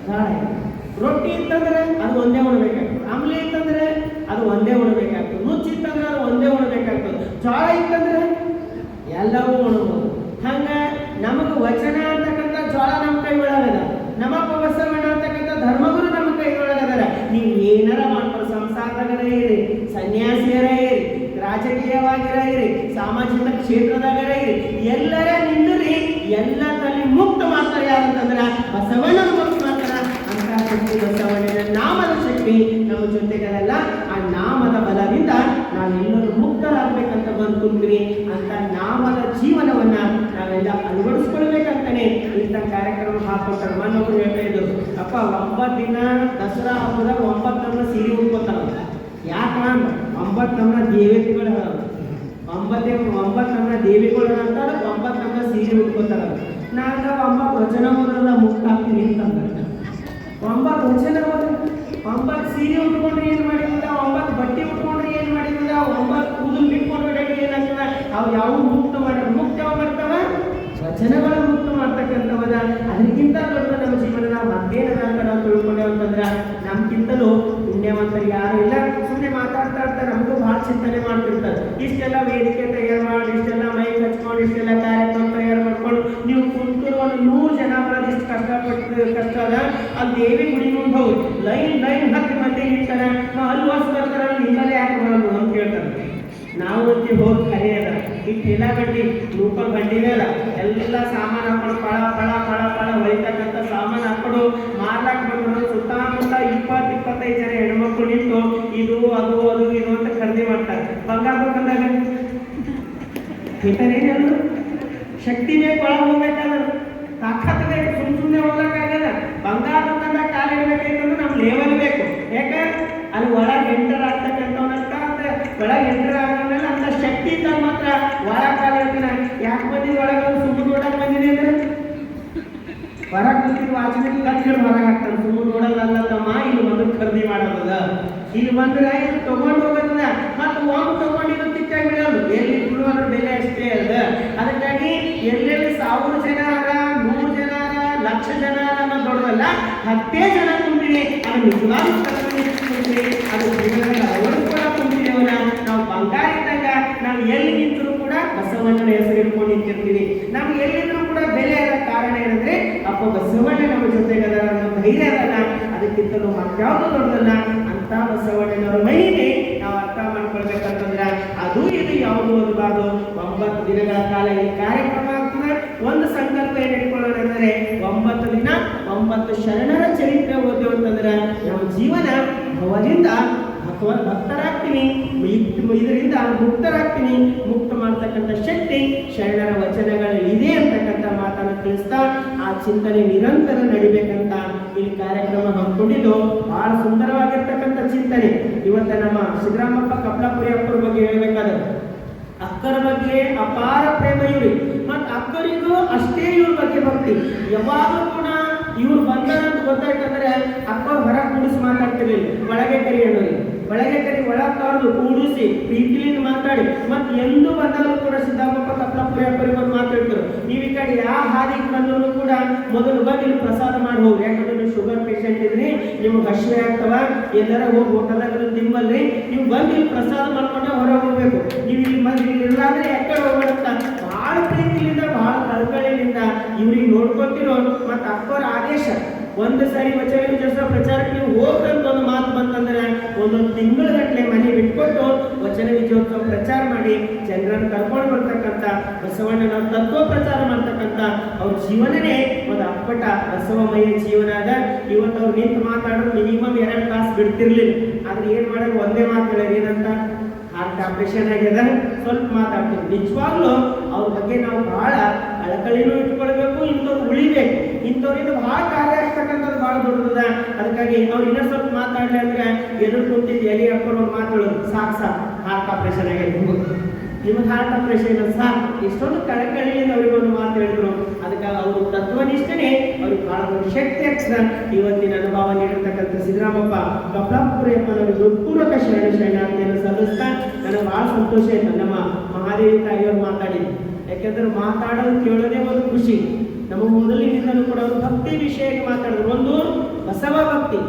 ಜ್ವಾಳ. ರೊಟ್ಟಿ ಇತ್ತಂದ್ರೆ ಅದು ಒಂದೇ ಉಣ್ಬೇಕಾಗ್ತದೆ, ಆಮ್ಲೆ ಇತ್ತಂದ್ರೆ ಅದು ಒಂದೇ ಉಣ್ಬೇಕಾಗ್ತದೆ, ನುಚ್ಚಿತ್ತಂದ್ರೆ ಅದು ಒಂದೇ ಉಣ್ಬೇಕಾಗ್ತದೆ. ಜ್ವಾಳ ಇತ್ತಂದ್ರೆ ಎಲ್ಲವೂ ಉಣ್ಬೋದು. ಹಂಗ ನಮಗೆ ವಚನ ಅಂತಕ್ಕಂಥ ಜ್ವಾಳ ನಮ್ಮ ಕೈ ಒಳಗದ, ನಮ್ಮಪ್ಪ ಬಸವಣ್ಣ ಅಂತಕ್ಕಂಥ ಧರ್ಮಗುರು ನಮ್ಮ ಕೈ ಒಳಗದಾರ. ನೀವು ಏನಾರ ಮಾಡ್ತಾರೆ, ಸಂಸಾರದಾಗ ಇರಿ, ಸನ್ಯಾಸಿಯರ ಇರಿ, ರಾಜಕೀಯವಾಗಿರ ಇರಿ, ಸಾಮಾಜಿಕ ಕ್ಷೇತ್ರದಾಗ ಇರಿ, ಎಲ್ಲರ ನಿಂದ್ರಿ, ಎಲ್ಲದಲ್ಲಿ ಮುಕ್ತ ಮಾಡ್ತಾರೆ. ಯಾರಂತಂದ್ರೆ ಬಸವಣ್ಣನ ಮುಕ್ತ ಮಾಡ್ತಾರ. ಅಂತ ಶಕ್ತಿ ಬಸವಣ್ಣನ ನಾಮದ ಶಕ್ತಿ ನಮ್ಮ ಜೊತೆಗಲ್ಲ. ಆ ನಾಮದ ಬಲದಿಂದ ನಾವೆಲ್ಲರೂ ಮುಕ್ತರಾಗಬೇಕಂತ ಬಂದ್ಕೊಂಡ್ರಿ. ಅಂತ ನಾಮದ ಜೀವನವನ್ನ ನಾವೆಲ್ಲ ಅಳವಡಿಸ್ಕೊಳ್ಬೇಕಂತಾನೆ ಇಂಥ ಕಾರ್ಯಕ್ರಮ ಹಾಕೊಟ್ಟಾರ. ಮನವರು ಹೇಳ್ತಾ ಇದ್ರು, ಅಪ್ಪ 9 ದಿನ ದಸರಾ ಹಬ್ಬದಾಗ 9 ಸೀರೆ ಉಟ್ಕೋತಾರ. ಯಾಕಂದ್ರೆ 9 ದೇವತೆಗಳು ಹೇಳ, 9 ದೇವಿಗಳು ಅಂತಾರೆ, 9 ಸೀರೆ ಉಟ್ಕೋತಾರ. ನಾನು 9 ವಚನ ಓದ್ರಲ್ಲ ಮುಕ್ತ ಆಗ್ತೀನಿ ಅಂತಂದ್ರೆ, 9 ವಚನ ಓದ್ರ, 9 ಸೀರೆ ಉಟ್ಕೊಂಡ್ರೆ ಏನ್ ಮಾಡಿದ, 9 ಬಟ್ಟೆ ಉಟ್ಕೊಂಡ್ರೆ ಏನ್ ಮಾಡಿದ, 9 ಕೂದಲು ಬಿಟ್ಕೊಂಡ್ರೆ ಏನಾಗ್ತದ, ಅವು ಯಾವ ಮುಕ್ತ ಮಾಡ್ಯಾರ. ಮುಕ್ತ ಯಾವ ಮಾಡ್ತಾವ? ವಚನಗಳ ಮುಕ್ತ ಮಾಡ್ತಕ್ಕಂಥವದ. ಅದಕ್ಕಿಂತ ದೊಡ್ಡ ನಮ್ಮ ಜೀವನದ ಮತ್ತೇನದ ಅಂತ ನಾವು ತಿಳ್ಕೊಂಡೇವು ಅಂತಂದ್ರೆ ನಮ್ಗಿಂತಲೂ ಪುಣ್ಯವಂತರು ಯಾರು ಇಲ್ಲ. ಸುಮ್ಮನೆ ಮಾತಾಡ್ತಾ ಇರ್ತಾರೆ, ನಮಗೂ ಭಾಳ ಚಿಂತನೆ ಮಾಡ್ತಿರ್ತಾರೆ. ಇಷ್ಟೆಲ್ಲ ವೇದಿಕೆ ತಯಾರು ಮಾಡಿ, ಇಷ್ಟೆಲ್ಲ ಮೈಕ್ ಹಚ್ಕೊಂಡು, ಇಷ್ಟೆಲ್ಲ ಕಾರ್ಯಕ್ರಮ ತಯಾರು ಮಾಡ್ಕೊಂಡು ನೀವು ಕುಂತರು ಒಂದು 100 ಜನ ಬರೋದು ಇಷ್ಟು ಕಷ್ಟ ಅದ. ಅಲ್ಲಿ ದೇವಿ ಗುಡಿ ಮುಂದೆ ಹೋಗಿ ಲೈನ್ 10 ಮಂದಿ ಇರ್ತಾರೆ. ಅಲ್ಲಿ ವಾಸ ಬರ್ತಾರೆ, ನಿಮ್ಮಲ್ಲೇ ಯಾಕೆ ಬರೋದು ಅಂತ ಕೇಳ್ತಾರೆ. ನಾವು ಹೋಗಿ ಖರೆ ಅದ ಇಷ್ಟೆಲ್ಲ ಗಡ್ಡಿ ರೂಪಾಯಿ ಗಡ್ಡಿನೇ ಅಲ್ಲ, ಎಲ್ಲ ಸಾಮಾನು ಹಾಕೊಂಡು ಪಳ ಹೊಳಿತಕ್ಕಂಥ ಸಾಮಾನು ಹಾಕೊಂಡು ಮಾರ್ಲಾಕ್ ಬಂದ್ರು. ಸುತ್ತಮುತ್ತ 20-25 ಜನ ಹೆಣ್ಮಕ್ಳು ನಿಂತು ಇದು ಅದು ಇದು ಅಂತ ಖರೀದಿ ಮಾಡ್ತಾರೆ. ಬಂಗಾರ ಬೇಕಂದಾಗ ಇಂಥನೇನು ಶಕ್ತಿ ಬೇಕು, ಒಳಗೆ ಹೋಗ್ಬೇಕಾದ್ರೆ ತಾಕತ್ ಬೇಕು, ಸುಮ್ಮನೆ ಹೋಗ್ಲಿಕ್ಕಾಗಲ್ಲ. ಬಂಗಾರ ಬೇಕಂದಾಗ ಕಾಲು ಇಡಬೇಕಾಯ್ತಂದ್ರೆ ನಮ್ಮ ಲೆವೆಲ್ ಬೇಕು. ಯಾಕೆ ಅಲ್ಲಿ ಒಳಗೆ ಎಂಟರ್ ಆಗ್ತಕ್ಕಂಥವನಂತ ಅಂದ್ರೆ ಒಳಗೆ ಎಂಟರ್ ಆಗೋದ್ಮೇಲೆ ಅಂತ ಶಕ್ತಿ ಇದ್ದಾಗ ಮಾತ್ರ ಒಳಗೆ ಕಾಲ ಹೇಳ್ತಾನೆ. ಯಾಕೆ ಬಂದಿದ್ದು ಒಳಗೆ ಸುಮ್ಮನೆ ನೋಡಕ್ ಬಂದಿದೆ ಅಂದ್ರೆ ಹೊರಗೆ ಕೂತಿದ್ದು ವಾಚ್ಮೆನ್ ಕಟ್ಕೊಂಡು ಹೊರಗೆ ಹಾಕ್ತಾನೆ. ಸುಮ್ಮನೆ ನೋಡೋದಲ್ಲಮ್ಮ, ಇಲ್ಲಿ ಬಂದು ಖರೀದಿ ಮಾಡೋದದ, ಇಲ್ಲಿ ಬಂದ್ರೆ ಇದು ತಗೊಂಡು ಹೋಗೋದದ, ಮತ್ತು ಒಂದು ತಗೊಂಡಿದ್ದು ತಿಕ್ಕಾಗಿ ಬಿಡೋದು. ಎಲ್ಲಿ ಇದ್ರು ಅದ್ರ ಬೆಲೆ ಅಷ್ಟೇ ಅದ. ಅದಕ್ಕಾಗಿ ಎಲ್ಲೆಲ್ಲಿ 1000 ಜನ ಅರ, 100 ಜನ ಅರ, 1,00,000 ಜನ ಅನ್ನೋದು ದೊಡ್ಡದಲ್ಲ. 10 ಜನ ತುಂಬಿದೆ ಅದು ನಿಜವಾದ ತುಂಬಿದೆ, ಅದು ಜೀವನದ ಅವರು ಕೂಡ ತುಂಬಿದೇವಲ್ಲ. ನಾವು ಬಂಗಾರ ಇದ್ದಾಗ ನಾವು ಎಲ್ಲಿ ನಿಂತರೂ ಕೂಡ ಬಸವಣ್ಣನ ಹೆಸರು ಇಟ್ಕೊಂಡು ನಿಂತಿರ್ತೀವಿ. ನಮ್ಗೆ ಎಲ್ಲಿದ್ರು ಕೂಡ ಬೆಲೆ ಆದ ಕಾರಣ ಏನಂದ್ರೆ ಅಪ್ಪ ಬಸವಣ್ಣ ನಮ್ಮ ಜೊತೆಗದ ಅನ್ನೋ ಧೈರ್ಯ ಅದಲ್ಲ. ಅದಕ್ಕಿಂತಲೂ ಮತ್ಯಾವುದು ದೊಡ್ಡದಲ್ಲ. ಅಂತ ಬಸವಣ್ಣನವರ ಮಹಿಮೆ ನಾವು ಅರ್ಥ ಮಾಡ್ಕೊಳ್ಬೇಕಂತಂದ್ರ ಅದು ಇದು ಯಾವುದು ಓದಬಾರ್ದು. 9 ದಿನಗಳ ಕಾಲ ಈ ಕಾರ್ಯಕ್ರಮ ಆಗ್ತದೆ. ಒಂದು ಸಂಕಲ್ಪ ಏನ್ ಇಟ್ಕೊಳ್ಳೋಣ ಅಂದ್ರೆ 9 ದಿನ 9 ಶರಣರ ಚರಿತ್ರೆ ಓದ್ತೇವೆ ಅಂತಂದ್ರೆ ನಮ್ಮ ಜೀವನ ಭವದಿಂದ ಭಕ್ತರಾಗ್ತೀನಿ, ಇದರಿಂದ ಮುಕ್ತರಾಗ್ತೀನಿ. ಮುಕ್ತ ಮಾಡ್ತಕ್ಕಂಥ ಶಕ್ತಿ ಶರಣರ ವಚನಗಳಲ್ಲಿ ಇದೆ ಅಂತಕ್ಕಂಥ ಮಾತನ್ನು ತಿಳಿಸ್ತಾ ಆ ಚಿಂತನೆ ನಿರಂತರ ನಡಿಬೇಕಂತ ಇಲ್ಲಿ ಕಾರ್ಯಕ್ರಮ ಹಮ್ಮಿಕೊಂಡಿದ್ದು ಬಹಳ ಸುಂದರವಾಗಿರ್ತಕ್ಕಂಥ ಚಿಂತನೆ. ಇವತ್ತ ನಮ್ಮ ಸಿದ್ದರಾಮಪ್ಪ ಕಪ್ಲಾಪುರಿ ಅಪ್ಪರ ಬಗ್ಗೆ ಹೇಳ್ಬೇಕಾದ್ರೆ ಅಕ್ಕರ ಬಗ್ಗೆ ಅಪಾರ ಪ್ರೇಮ ಇವ್ರಿ, ಮತ್ತು ಅಕ್ಕರಿಗೂ ಅಷ್ಟೇ ಇವ್ರ ಬಗ್ಗೆ ಭಕ್ತಿ. ಯಾವಾಗಲೂ ಕೂಡ ಇವ್ರು ಬಂದಾರ ಅಂತ ಗೊತ್ತಾಯ್ತಂದ್ರೆ ಅಕ್ಕವ್ರು ಹೊರ ಕೂಡಿಸಿ ಮಾತಾಡ್ತಿರ್ಲಿಲ್ಲ. ಒಳಗೆ ಕರಿ ಹೇಳೋರಿ, ಒಳಗೆ ಕರಿ ಒಳಗೆ ಕರೆದು ಕೂಡಿಸಿ ಪ್ರೀತಿಲಿಂದ ಮಾತಾಡಿ ಮತ್ತು ಎಂದು ಬಂದಾಗಲೂ ಕೂಡ ಸಿದ್ದರಾಮಪ್ಪ ಕಪ್ಲಾಪುರಿ ಅಪ್ಪರಿಗೆ ಒಂದು ಮಾತಾಡ್ತಾರೆ. ನೀವು ಈ ಕಡೆ ಯಾವ ಹಾದಿಗೆ ಬಂದರೂ ಕೂಡ ಮೊದಲು ಬಂದು ಇಲ್ಲಿ ಪ್ರಸಾದ ಮಾಡಿ ಹೋಗಿ. ಯಾಕಂದ್ರೆ ನೀವು ಶುಗರ್ ಪೇಷಂಟ್ ಇದ್ರಿ, ನಿಮ್ಗೆ ಹಸಿವೆ ಆಗ್ತವ, ಎಲ್ಲರ ಹೋಗಿ ಹೋಟೆಲ್ದಾಗ ತಿಂಬಲ್ರಿ, ನೀವು ಬಂದು ಇಲ್ಲಿ ಪ್ರಸಾದ ಮಾಡ್ಕೊಂಡೆ ಹೊರಗೆ ಹೋಗ್ಬೇಕು. ನೀವು ಇಲ್ಲಿ ಇಲ್ಲಾಂದ್ರೆ ಯಾಕಡೆ ಹೋಗ್ಬೇಕಂತ ಬಹಳ ಪ್ರೀತಿಯಿಂದ ಬಹಳ ಕಳಕಳಿಯಿಂದ ಇವ್ರಿಗೆ ನೋಡ್ಕೊತಿರೋ. ಮತ್ತು ಅಪ್ಪರ ಆದೇಶ ಒಂದು ಸಾರಿ ವಚನ ವಿಚಾರ ಪ್ರಚಾರಕ್ಕೆ ನೀವು ಹೋಗ್ರಂತ ಒಂದು ಮಾತು ಬಂತಂದ್ರೆ 1 ತಿಂಗಳ ಗಟ್ಟಲೆ ಮನೆ ಬಿಟ್ಕೊಟ್ಟು ವಚನ ವಿಜಯೋತ್ಸವ ಪ್ರಚಾರ ಮಾಡಿ ಜನರನ್ನು ಕರ್ಕೊಂಡು ಬರ್ತಕ್ಕಂಥ ಬಸವಣ್ಣನ ತತ್ವ ಪ್ರಚಾರ ಮಾಡ್ತಕ್ಕಂಥ ಅವ್ರ ಜೀವನನೇ ಒಂದು ಅಪ್ಪಟ ಬಸವಮಯ ಜೀವನ ಅದ. ಇವತ್ತು ಅವ್ರು ನಿಂತು ಮಾತಾಡೋದು ಮಿನಿಮಮ್ 2 ತಾಸು ಬಿಡ್ತಿರ್ಲಿಲ್ಲ. ಆದ್ರೆ ಏನ್ ಮಾಡೋದು ಒಂದೇ ಮಾತು ಹೇಳೋದು, ಏನಂತ ಹಾರ್ಟ್ ಆಪರೇಷನ್ ಆಗ್ಯದ, ಸ್ವಲ್ಪ ಮಾತಾಡ್ತೀವಿ. ನಿಜವಾಗ್ಲೂ ಅವ್ರ ಬಗ್ಗೆ ನಾವು ಬಹಳ ಕಳಕಳಿನೂ ಇಟ್ಕೊಳ್ಬೇಕು, ಇಂಥವ್ರು ಉಳಿಬೇಕು. ಇಂಥವ್ರಿಂದ ಬಹಳ ಕಾರ್ಯ ಆಗ್ತಕ್ಕಂಥದ್ದು ಬಹಳ ದೊಡ್ಡದ. ಅದಕ್ಕಾಗಿ ಅವ್ರು ಇನ್ನೂ ಸ್ವಲ್ಪ ಮಾತಾಡ್ಲಿ ಅಂದ್ರೆ ಎದುರು ಕುಂತಿದ್ದು ಎಲ್ಲಿ ಹಾಕೊಂಡು ಮಾತಾಡೋದು ಸಾಕು ಹಾರ್ಟ್ ಆಪರೇಷನ್ ಆಗ್ಯದ, ನಿಮಗೆ ಹಾರ್ಟ್ ಆಪರೇಷನ್ ಇಲ್ಲ ಸಾಕು. ಎಷ್ಟೊಂದು ಕಳಕಳಿಯಿಂದ ಅವ್ರಿಗೊಂದು ಮಾತು ಹೇಳಿದ್ರು. ಅದಕ್ಕಾಗಿ ಅವರು ತತ್ವನಿಷ್ಠನೇ ಅವ್ರಿಗೆ ಬಹಳ ದೊಡ್ಡ ಶಕ್ತಿ ಆಗ್ತದೆ. ಇವತ್ತಿನ ಅನುಭವ ನೀಡಿರ್ತಕ್ಕಂಥ ಸಿದ್ದರಾಮಪ್ಪ ಕಪ್ಲಾಪುರಿ ಅಪ್ಪನವರು ಹೃತ್ಪೂರ್ವಕ ಶರಣಾರ್ಥಿಯನ್ನು ಸಲ್ಲಿಸ್ತಾ ನನಗೆ ಬಹಳ ಸಂತೋಷ ಆಯ್ತು. ನಮ್ಮ ಮಹಾದೇವಿ ತಾಯಿಯವರು ಮಾತಾಡಿದ್ರು. ಯಾಕೆಂದ್ರೆ ಮಾತಾಡೋದು ಕೇಳೋದೇ ಒಂದು ಖುಷಿ. ನಮ್ಮ ಮೊದಲಿನಿಂದಲೂ ಕೂಡ ಒಂದು ಭಕ್ತಿ ವಿಷಯಕ್ಕೆ ಮಾತಾಡಿದ್ರು. ಒಂದು ಬಸವ ಭಕ್ತಿ,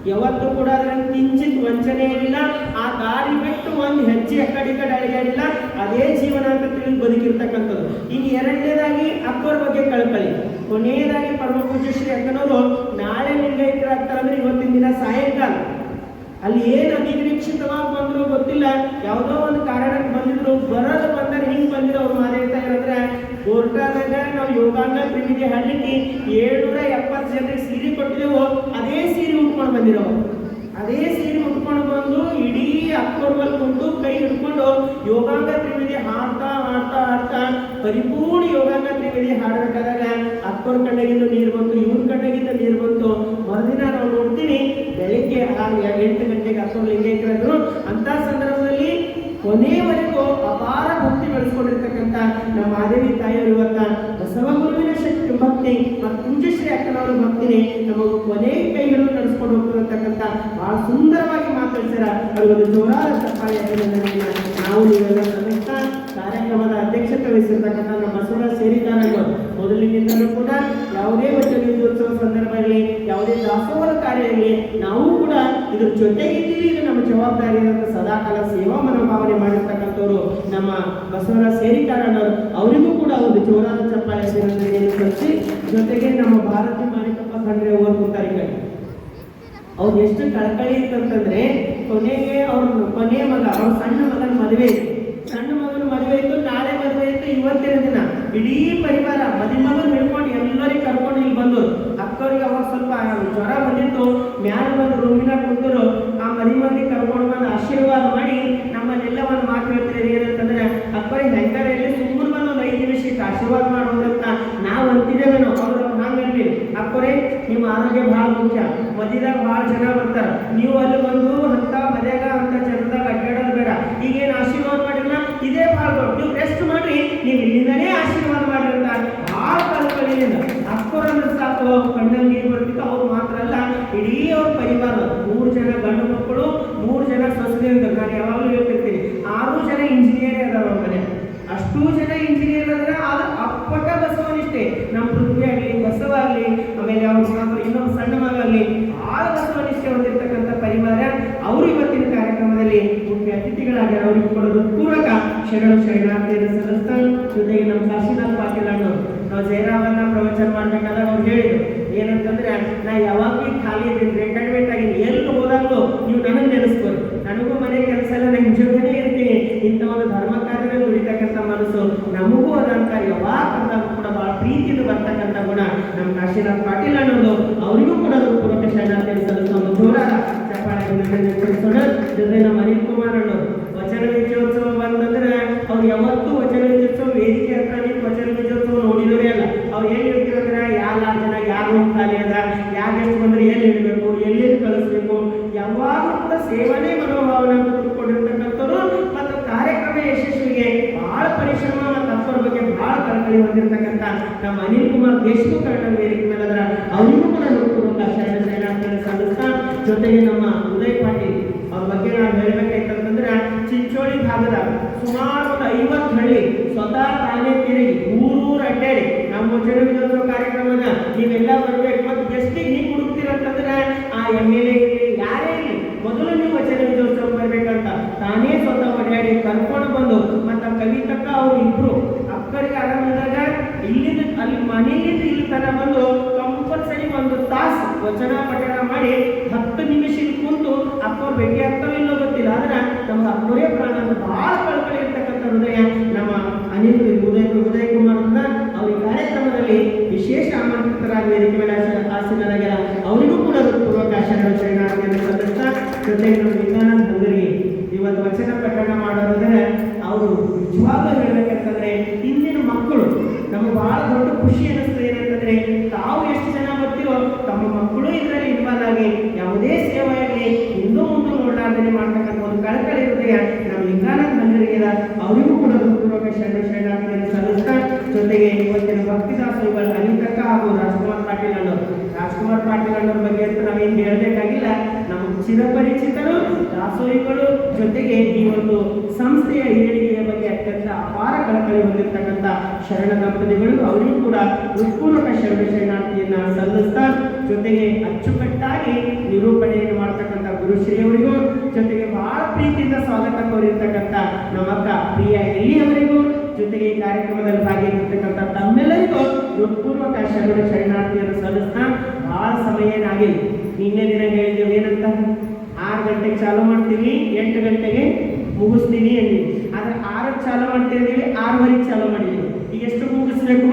ಯಾವತ್ತೂ ಕೂಡ ಅದರಲ್ಲಿ ಕಿಂಚಿತ್ ವಂಚನೆ ಇಲ್ಲ. ಆ ದಾರಿ ಬಿಟ್ಟು ಒಂದು ಹೆಜ್ಜೆ ಆ ಕಡೆ ಅಳಿಗಾಡಿಲ್ಲ. ಅದೇ ಜೀವನ ಅಂತ ತಿಳಿದು ಬದುಕಿರ್ತಕ್ಕಂಥದ್ದು. ಇನ್ನು ಎರಡನೇದಾಗಿ ಅಕ್ಕವ್ರ ಬಗ್ಗೆ ಕಳಕಳಿ. ಕೊನೆಯದಾಗಿ ಪರಮ ಪೂಜ್ಯ ಶ್ರೀ ಅಕ್ಕನವರು ನಾಳೆ ಲಿಂಗೈಕ್ಯರಾಗ್ತಾರಂದ್ರೆ ಇವತ್ತಿನ ದಿನ ಸಾಯಂಕಾಲ ಅಲ್ಲಿ ಏನು ಅನಿರೀಕ್ಷಿತವಾಗಿ ಬಂದ್ರು ಗೊತ್ತಿಲ್ಲ, ಯಾವುದೋ ಒಂದು ಕಾರಣಕ್ಕೆ ಬಂದಿದ್ರು. ಬರೋದು ಬಂದರೆ ಹಿಂಗೆ ಬಂದಿರೋ ಅವ್ರು ಮಾತಾಡ್ತಾ ಇರೋದ್ರೆ ಗೋರ್ಟಾದಾಗ ನಾವು ಯೋಗಾಂಗ ತ್ರಿವಿಧಿ ಹಾಡಲಿಕ್ಕೆ 770 ಜನರಿಗೆ ಸೀರೆ ಕೊಟ್ಟಿದ್ದೆವು. ಅದೇ ಸೀರೆ ಉಟ್ಕೊಂಡು ಬಂದಿರೋ, ಅದೇ ಸೀರೆ ಉಟ್ಕೊಂಡು ಬಂದು ಇಡೀ ಅಕ್ಟೋಬರ್ ಕೊಟ್ಟು ಕೈ ಹಿಡ್ಕೊಂಡು ಯೋಗಾಂಗ ತ್ರಿವಿಧಿ ಹಾಡ್ತಾ ಹಾಡ್ತಾ ಹಾಡ್ತಾ ಪರಿಪೂರ್ಣ ಯೋಗಾಂಗ ತ್ರಿವಿಧಿ ಹಾಡಬೇಕಾದಾಗ ಅಕ್ಟೋರ್ ಕಣ್ಣಿಗಿಂದ ನೀರು ಬಂತು, ಇವ್ರ ಕಣ್ಣಿಗಿಂದ ನೀರು ಬಂತು. ಮರುದಿನ ನಾವು ನೋಡ್ತೀವಿ ಬೆಳಿಗ್ಗೆ 8 ಗಂಟೆಗೆ ಅಕ್ಟೋರ್ ಲಿಂಗೈಕ್ಯರಾದ್ರು. ಅಂತ ಸಂದರ್ಭದಲ್ಲಿ ಕೊನೆಯವರೆಗೂ ಅಪಾರ ಭಕ್ತಿ ಬೆಳೆಸ್ಕೊಂಡಿರ್ತಕ್ಕಂಥ ನಮ್ಮ ಮಾದೇವಿ ತಾಯಿಯವರು ಇವತ್ತ ಬಸವ ಗುರುವಿನ ಶಕ್ತಿ ಭಕ್ತಿ ಮತ್ತು ಪೂಜ್ಯಶ್ರೀ ಅಕ್ಕನವರ ಭಕ್ತಿನೇ ನಮಗೆ ಕೊನೆ ಕೈ ಹಿಡಿದು ನಡೆಸ್ಕೊಂಡು ಹೋಗ್ತಿರತಕ್ಕಂಥ ಬಹಳ ಸುಂದರವಾಗಿ ಮಾತಾಡ್ತಾರ. ಅವರಿಗೊಂದು ಜೋರಾದ ಚಪ್ಪಾಳೆ ನಾವು ನೀವೆಲ್ಲ ಸಲ್ಲಿಸ್ತಾ ಕಾರ್ಯಕ್ರಮದ ಅಧ್ಯಕ್ಷತೆ ವಹಿಸಿರ್ತಕ್ಕಂಥ ನಮ್ಮ ಬಸವರ ಸೇರಿದಾರರು ಮೊದಲಿನಿಂದಲೂ ಕೂಡ ಯಾವುದೇ ವಚನ ವಿಜಯೋತ್ಸವ ಸಂದರ್ಭ ಇರಲಿ, ಯಾವುದೇ ದಾಸೋಹದ ಕಾರ್ಯ ಇರಲಿ, ನಾವು ಕೂಡ ಇದ್ರ ಜೊತೆಗಿದ್ದೀವಿ. ಇದು ನಮ್ಮ ಜವಾಬ್ದಾರಿ ಅಂತ ಸದಾಕಾಲ ಸೇವಾ ಮನೋಭಾವನೆ ಮಾಡಿರ್ತಕ್ಕಂಥವ್ರು ನಮ್ಮ ಬಸವರ ಸೇರಿಕಾರನವರು. ಅವರಿಗೂ ಕೂಡ ಒಂದು ಜೋರಾದ ಚಪ್ಪಾಳೆ ಕಲಿಸಿ. ಜೊತೆಗೆ ನಮ್ಮ ಭಾರತಿ ಮಾಣಿಕಪ್ಪ ಖಂಡ್ರೆ ಅವರು ಕೂತಾರೆ. ಅವ್ರು ಎಷ್ಟು ಕಳಕಳಿ ಅಂತಂದ್ರೆ ಕೊನೆಗೆ ಅವ್ರ ಕೊನೆಯ ಮಗ, ಅವ್ರ ಸಣ್ಣ ಮಗನ ಮದುವೆ ಇತ್ತು. ನಾಳೆ ಮದುವೆ ಇತ್ತು, ಇವತ್ತಿನ ದಿನ ಇಡೀ ಪರಿವಾರ ಮದುಮಗನ್ ಹಿಡ್ಕೊಂಡು ಎಲ್ಲರಿಗೆ ಕರ್ಕೊಂಡು ಇಲ್ಲಿ ಬಂದರು. ಅಕ್ಕವ್ರಿಗೆ ಅವಾಗ ಸ್ವಲ್ಪ ಜ್ವರ ಬಂದಿತ್ತು. ಮ್ಯಾಲ ಬಂದು ರೂಮಿನಾಗ ಕುಂತರು. ಆ ಮದುಮಗನಿಗೆ ಕರ್ಕೊಂಡು ಬಂದು ಆಶೀರ್ವಾದ ಮಾಡಿ ನಮ್ಮನ್ನೆಲ್ಲ ಒಂದು ಮಾತು ಹೇಳ್ತಿದ್ದಾರೆ. ಏನಂತಂದ್ರೆ ಅಕ್ಕವ್ರಿಗೆ ಹೆಂಗಾರಲ್ಲಿ ಸುಮ್ಮನೆ ಬಂದು ಒಂದು 5 ನಿಮಿಷಕ್ಕೆ ಆಶೀರ್ವಾದ ಮಾಡೋದಂತ ನಾವು ಅಂತಿದ್ದೇವೇನೋ. ಅವ್ರು ಹಂಗಲ್ಲಿ ಅಕ್ಕವ್ರೆ ನಿಮ್ಮ ಆರೋಗ್ಯ ಬಹಳ ಮುಖ್ಯ, ಮದುವೆದಾಗ ಬಹಳ ಜನ ಬರ್ತಾರೆ, ನೀವು ಅಲ್ಲಿ ಬಂದು ಅಂತ ಹಿರಿಯರಾಗ್ಯಾರ, ಅವ್ರಿಗೆ ಕೂಡ ಹೃತ್ಪೂರ್ವಕ ಶರಣಾರ್ಥಿಯನ್ನು ಸಲ್ಲಿಸ್ತಾ, ಜೊತೆಗೆ ನಮ್ಮ ಕಾಶಿನಾಥ್ ಪಾಟೀಲ್ ಅಣ್ಣವರು ನಾವು ಜಯರಾಮನ್ನ ಪ್ರವಚನ ಮಾಡ್ಬೇಕಾದಾಗ ಅವ್ರು ಹೇಳಿದ್ರು ಏನಂತಂದ್ರೆ, ನಾ ಯಾವಾಗಲೂ ಖಾಲಿ ಇದ್ದೀನಿ, ರಿಟೈರ್ಮೆಂಟ್ ಆಗಿದ್ದೀನಿ, ಎಲ್ಲಿ ಹೋದಾಗಲೂ ನೀವು ನನಗೆ ನೆನೆಸ್ಬೋದು, ನನಗೂ ಮನೆ ಕೆಲಸ ಎಲ್ಲ ನಿಮ್ಮ ಜೊತೆನೇ ಇರ್ತೀನಿ, ಇಂಥ ಒಂದು ಧರ್ಮ ಕಾರ್ಯದಲ್ಲಿ ದುಡಿತಕ್ಕಂಥ ಮನಸ್ಸು ನಮಗೂ ಅದಂತ ಯಾವಾಗ ಅಂದಾಗ ಕೂಡ ಬಹಳ ಪ್ರೀತಿಯಿಂದ ಬರ್ತಕ್ಕಂಥ ಗುಣ ನಮ್ಮ ಕಾಶಿನಾಥ್ ಪಾಟೀಲ್ ಅನ್ನೋದು, ಅವರಿಗೂ ಕೂಡ ಪೂರ್ವಕ ಶರಣಾರ್ಥಿಯನ್ನು ಸಲ್ಲಿಸೋ ಒಂದು ಜೋರಾದ ಚಪ್ಪಾಳೆ. ಜೊತೆ ನಮ್ಮ ಅನಿಲ್ ಕುಮಾರ್ ಅನ್ನೋರು ವಚನ ವಿಜಯೋತ್ಸವ ಬಂತಂದ್ರೆ ಅವ್ರು ಯಾವತ್ತೂ ವಚನ ವಿಜಯೋತ್ಸವ ವೇದಿಕೆ ಹತ್ರ ನಿಂತು ವಚನ ವಿಜಯೋತ್ಸವ ನೋಡಿದವರೇ ಅಲ್ಲ. ಅವ್ರು ಏನ್ ಹೇಳ್ತಿರಂದ್ರೆ, ಯಾರು ಜನ ಯಾರು ಖಾಲಿ ಅದ, ಯಾರು ಎಷ್ಟು ಬಂದ್ರೆ ಎಲ್ಲಿ ಇಡಬೇಕು, ಎಲ್ಲೆಲ್ಲಿ ಕಳಿಸ್ಬೇಕು, ಯಾವಾಗಲೂ ಕೂಡ ಸೇವನೆ ಮನೋಭಾವನೆ ಕೊಟ್ಟಿರ್ತಕ್ಕಂಥವ್ರು ಮತ್ತು ಕಾರ್ಯಕ್ರಮ ಯಶಸ್ವಿಗೆ ಬಹಳ ಪರಿಶ್ರಮ ಮತ್ತು ತತ್ವರ ಬಗ್ಗೆ ಬಹಳ ಕಳಕಳಿ ಹೊಂದಿರತಕ್ಕಂಥ ನಮ್ಮ ಅನಿಲ್ ಕುಮಾರ್ ದೇಶಮುಖ ವೇದಿಕೆ ಮೇಲೆ ಅದರ ಅವರಿಗೂ ಕೂಡ ಶರಣಾರ್ಥಿಯನ್ನು ಸಲ್ಲಿಸ್ತಾ, ಜೊತೆಗೆ ನಮ್ಮ ಉದಯ್ ಪಾಟೀಲ್ ಅವ್ರ ಬಗ್ಗೆ ನಾವು ಹೇಳ್ಬೇಕಾಯ್ತಂತಂದ್ರೆ, ಚಿಂಚೋಳಿ ಭಾಗದ ಸುಮಾರು ಒಂದು 50 ಹಳ್ಳಿ ಸ್ವತಃ ತಾನೇ ತಿರುಗಿ ಊರೂರು ಅಡ್ಡಾಡಿ ನಮ್ಮ ವಚನ ವಿಜಯೋತ್ಸವ ಕಾರ್ಯಕ್ರಮನ ನೀವೆಲ್ಲ ಬರ್ಬೇಕು, ಮತ್ತು ಗೆಸ್ಟಿಗೆ ಹಿಂಗೆ ಹುಡುಕ್ತಿರಂತಂದ್ರೆ ಆ MLA ಇರಲಿ ಯಾರೇ ಇರಲಿ ಮೊದಲು ನೀವು ವಚನ ವಿಜಯೋತ್ಸವ ಬರ್ಬೇಕಂತ ತಾನೇ ಸ್ವತಃ ಓಡಾಡಿ ಕರ್ಕೊಂಡು ಬಂದು, ಮತ್ತು ಕವಿತಕ್ಕ ಅವ್ರು ಇಬ್ರು ಅಕ್ಕರಿಗೆ ಆರಾಮಿದ್ದಾಗ ಇಲ್ಲಿಂದ ಅಲ್ಲಿ ಮನೆಯಿಂದ ಇಲ್ಲಿ ತನ ಬಂದು ಕಂಪಲ್ಸರಿ ಒಂದು ತಾಸು ವಚನ ಪಠಣ ಮಾಡಿ 10 ನಿಮಿಷ ಕುಂತು ಅಕ್ಕವ್ರು ಭೇಟಿ ಆಗ್ತಾವಿಲ್ಲೋ ಗೊತ್ತಿಲ್ಲ, ಆದ್ರೆ ನಮ್ಮ ಅಕ್ಕವರೇ ಪ್ರಾಣ ಅಂತ ಬಹಳ ಕಳ್ಕಳಿ ಇರ್ತಕ್ಕಂಥ ಹೃದಯ ನಮ್ಮ ಉದಯ್ ಕುಮಾರ್ ಅಂತ ಅವ್ರ ಈ ಕಾರ್ಯಕ್ರಮದಲ್ಲಿ ವಿಶೇಷ ಆಮಂತ್ರಿತರಾಗಿ ವೇದಿಕೆ ಮೇಲೆ ಆಸೀನರಾಗ್ಯಾರ, ಅವರಿಗೂ ಕೂಡ ಪೂರ್ವಕ ಶರಣಾರ್ಥಿಯನ್ನು ಸಲ್ಲಿಸ್ತಾ, ಜೊತೆಗೆ ನಮ್ಮ ವಿಜ್ಞಾನಂದ ಹಂಗರಿಗೆ ಇವತ್ತು ವಚನ ಪಠಣ ಮಾಡೋದ್ರೆ ಅವರು ನಿಜವಾಗ್ಲೂ ಹೇಳ್ಬೇಕಂತಂದ್ರೆ, ಇಂದಿನ ಮಕ್ಕಳು ನಮಗೆ ಬಹಳ ದೊಡ್ಡ ಖುಷಿ ಅನ್ನಿಸ್ತದೆ. ಏನಂತಂದ್ರೆ, ತಾವು ಎಷ್ಟು ಜನ ಬರ್ತಿರೋ ತಮ್ಮ ಮಕ್ಕಳು ಇದರಲ್ಲಿ ಇನ್ವಾಲ್ವ್ ಆಗಿ ಯಾವುದೇ ಸೇವೆಯಲ್ಲಿ ಹಿಂದೂ ಮುಂದೆ ನೋಡಲಾರ್ದೇ ಮಾಡ್ತಕ್ಕಂಥ ಒಂದು ಕಳಕಳಿ ಹೃದಯ ನಮ್ಮ ಲಿಂಗಾನಂದ ಮಂದಿರಿಗೆ ಅವರಿಗೂ ಕೂಡ ಪೂರ್ವಕ ಶರಣಾರ್ಥಿಯನ್ನು ಸಲ್ಲಿಸ್ತಾ, ಜೊತೆಗೆ ಇವತ್ತಿನ ಭಕ್ತಿದಾಸೋಹಿಗಳು ಅನಿತಕ್ಕ ಹಾಗೂ ರಾಜ್ಕುಮಾರ್ ಪಾಟೀಲ್ ಅನ್ನೋರ ಬಗ್ಗೆ ಅಂತ ನಾವೇನು ಹೇಳಬೇಕಾಗಿಲ್ಲ, ನಮಗೆ ಚಿರಪರಿಚಿತರು ದಾಸೋಹಿಗಳು, ಜೊತೆಗೆ ಈ ಒಂದು ಸಂಸ್ಥೆಯ ಏಳಿಗೆಯ ಬಗ್ಗೆ ಅತ್ಯಂತ ಅಪಾರ ಕಳಕಳಿ ಹೊಂದಿರತಕ್ಕಂಥ ಶರಣ ದಂಪತಿಗಳು, ಅವರಿಗೂ ಕೂಡ ಹೃತ್ಪೂರ್ವಕ ಶರಣಾರ್ಥಿಯನ್ನ ಸಲ್ಲಿಸ್ತಾ, ಜೊತೆಗೆ ಅಚ್ಚುಕಟ್ಟಾಗಿ ನಿರೂಪಣೆಯನ್ನು ಮಾಡ್ತಕ್ಕಂಥ ಗುರುಶ್ರೀಯವರಿಗೂ, ಜೊತೆಗೆ ಬಹಳ ಪ್ರೀತಿಯಿಂದ ಸ್ವಾಗತ ಕೋರಿರ್ತಕ್ಕಂಥ ನಮ್ಮ ಅಕ್ಕ ಪ್ರಿಯ ಎಲ್ಲಿಯವರಿಗೂ, ಜೊತೆಗೆ ಈ ಕಾರ್ಯಕ್ರಮದಲ್ಲಿ ಭಾಗಿಯಾಗಿರ್ತಕ್ಕಂಥ ತಮ್ಮೆಲ್ಲರಿಗೂ ಹೃತ್ಪೂರ್ವಕ ಶರಣಾರ್ಥಿಯನ್ನು ಸಲ್ಲಿಸ್ತಾ, ಬಹಳ ಸಮಯ ಏನಾಗಿಲ್ಲ. ನಿನ್ನೆ ದಿನ ಹೇಳಿದ್ದೇವೆ ಏನಂತ, 6 ಗಂಟೆಗೆ ಚಾಲು ಮಾಡ್ತೀವಿ, 8 ಗಂಟೆಗೆ ಮುಗಿಸ್ತೀನಿ ಅಂದಿವಿ, ಆದ್ರೆ 6ಕ್ಕೆ ಚಾಲು ಮಾಡ್ತೀವಿ, 6:30ಗೆ ಚಾಲು ಮಾಡಿದ್ದೀವಿ. ಈಗ ಎಷ್ಟು ಮುಗಿಸ್ಬೇಕು?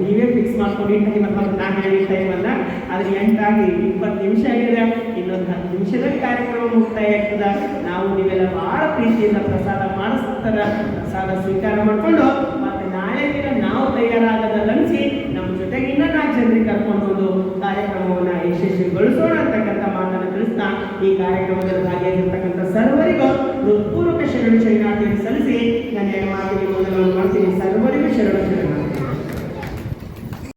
ನೀವೇ ಫಿಕ್ಸ್ ಮಾಡ್ಕೊಂಡು ಈ ಟೈಮ್ ಅಂತ ನಾನು ಹೇಳಿದ ಟೈಮ್ ಅಲ್ಲ, ಆದ್ರೆ 8 ಆಗಿ 20 ನಿಮಿಷ ಆಗಿದೆ, ಇನ್ನೊಂದು 10 ನಿಮಿಷದಲ್ಲಿ ಕಾರ್ಯಕ್ರಮ ಮುಕ್ತಾಯ ಆಗ್ತದ. ನಾವು ನೀವೆಲ್ಲ ಬಹಳ ಪ್ರೀತಿಯಿಂದ ಪ್ರಸಾದ ಮಾಡಿಸ್ತಾರ, ಪ್ರಸಾದ ಸ್ವೀಕಾರ ಮಾಡಿಕೊಂಡು ಮತ್ತೆ ನಾಳೆ ದಿನ ನಾವು ತಯಾರಾಗದನಿಸಿ ನಮ್ಮ ಜೊತೆಗೆ ಇನ್ನೂ 4 ಜನರಿಗೆ ಕರ್ಕೊಂಡು ಬಂದು ಕಾರ್ಯಕ್ರಮವನ್ನು ಯಶಸ್ವಿಗೊಳಿಸೋಣ ಅಂತಕ್ಕಂಥ ಮಾತನ್ನು ತಿಳಿಸ್ತಾ, ಈ ಕಾರ್ಯಕ್ರಮದಲ್ಲಿ ಭಾಗಿಯಾಗಿರ್ತಕ್ಕಂಥ ಸರ್ವರಿಗೂ ಹೃತ್ಪೂರ್ವಕ ಶರಣಾರ್ಥಿಯನ್ನು ಸಲ್ಲಿಸಿ ನಾನು ಮಾತಿಗೆ ಮೊದಲು ಮಾಡ್ತೀನಿ. ಸರ್ವರಿಗೂ ಶರಣ.